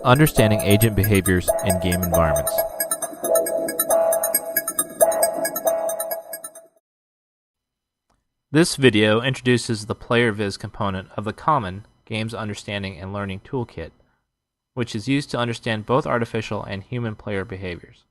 Understanding agent behaviors in game environments. This video introduces the PlayerViz component of the common Games Understanding and Learning Toolkit, which is used to understand both artificial and human player behaviors.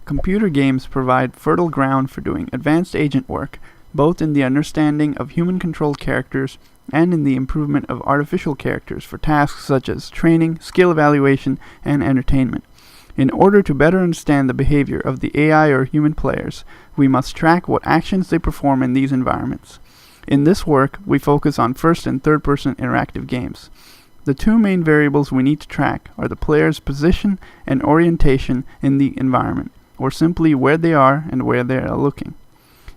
Computer games provide fertile ground for doing advanced agent work, both in the understanding of human-controlled characters and in the improvement of artificial characters for tasks such as training, skill evaluation, and entertainment. In order to better understand the behavior of the AI or human players, we must track what actions they perform in these environments. In this work, we focus on first- and third-person interactive games. The two main variables we need to track are the player's position and orientation in the environment, or simply where they are and where they are looking.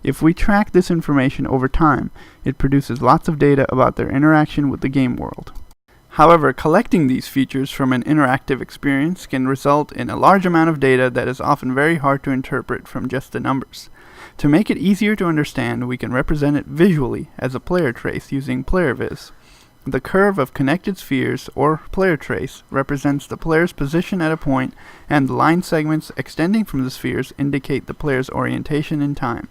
If we track this information over time, it produces lots of data about their interaction with the game world. However, collecting these features from an interactive experience can result in a large amount of data that is often very hard to interpret from just the numbers. To make it easier to understand, we can represent it visually as a player trace using PlayerViz. The curve of connected spheres, or player trace, represents the player's position at a point, and the line segments extending from the spheres indicate the player's orientation in time.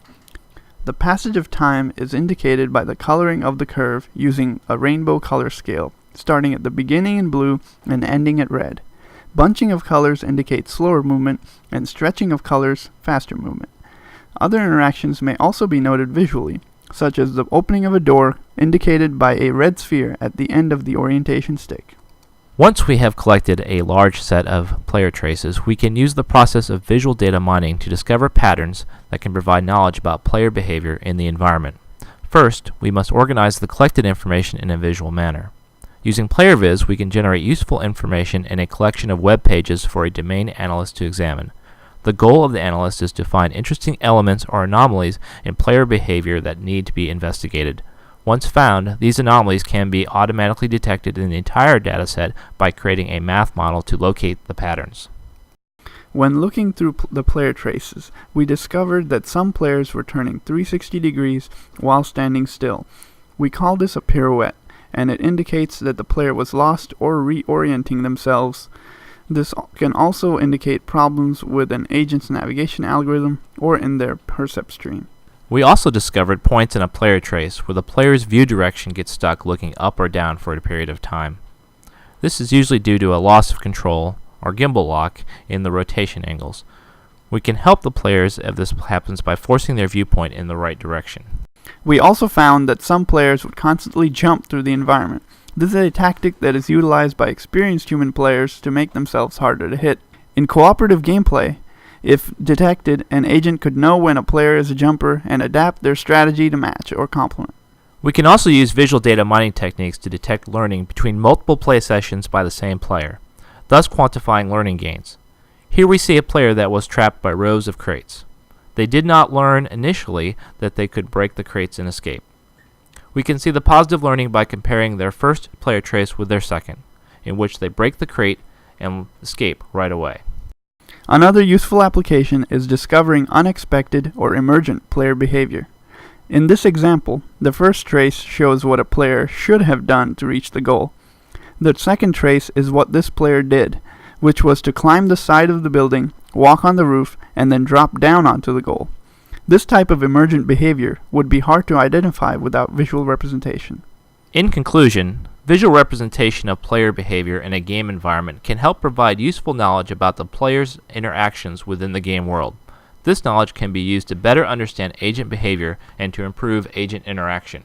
The passage of time is indicated by the coloring of the curve using a rainbow color scale, starting at the beginning in blue and ending at red. Bunching of colors indicates slower movement, and stretching of colors, faster movement. Other interactions may also be noted visually, such as the opening of a door indicated by a red sphere at the end of the orientation stick. Once we have collected a large set of player traces, we can use the process of visual data mining to discover patterns that can provide knowledge about player behavior in the environment. First, we must organize the collected information in a visual manner. Using PlayerViz, we can generate useful information in a collection of web pages for a domain analyst to examine. The goal of the analyst is to find interesting elements or anomalies in player behavior that need to be investigated. Once found, these anomalies can be automatically detected in the entire dataset by creating a math model to locate the patterns. When looking through the player traces, we discovered that some players were turning 360 degrees while standing still. We call this a pirouette, and it indicates that the player was lost or reorienting themselves. This can also indicate problems with an agent's navigation algorithm or in their percept stream. We also discovered points in a player trace where the player's view direction gets stuck looking up or down for a period of time. This is usually due to a loss of control or gimbal lock in the rotation angles. We can help the players if this happens by forcing their viewpoint in the right direction. We also found that some players would constantly jump through the environment. This is a tactic that is utilized by experienced human players to make themselves harder to hit. In cooperative gameplay, if detected, an agent could know when a player is a jumper and adapt their strategy to match or complement. We can also use visual data mining techniques to detect learning between multiple play sessions by the same player, thus quantifying learning gains. Here we see a player that was trapped by rows of crates. They did not learn initially that they could break the crates and escape. We can see the positive learning by comparing their first player trace with their second, in which they break the crate and escape right away. Another useful application is discovering unexpected or emergent player behavior. In this example, the first trace shows what a player should have done to reach the goal. The second trace is what this player did, which was to climb the side of the building, walk on the roof, and then drop down onto the goal. This type of emergent behavior would be hard to identify without visual representation. In conclusion, visual representation of player behavior in a game environment can help provide useful knowledge about the player's interactions within the game world. This knowledge can be used to better understand agent behavior and to improve agent interaction.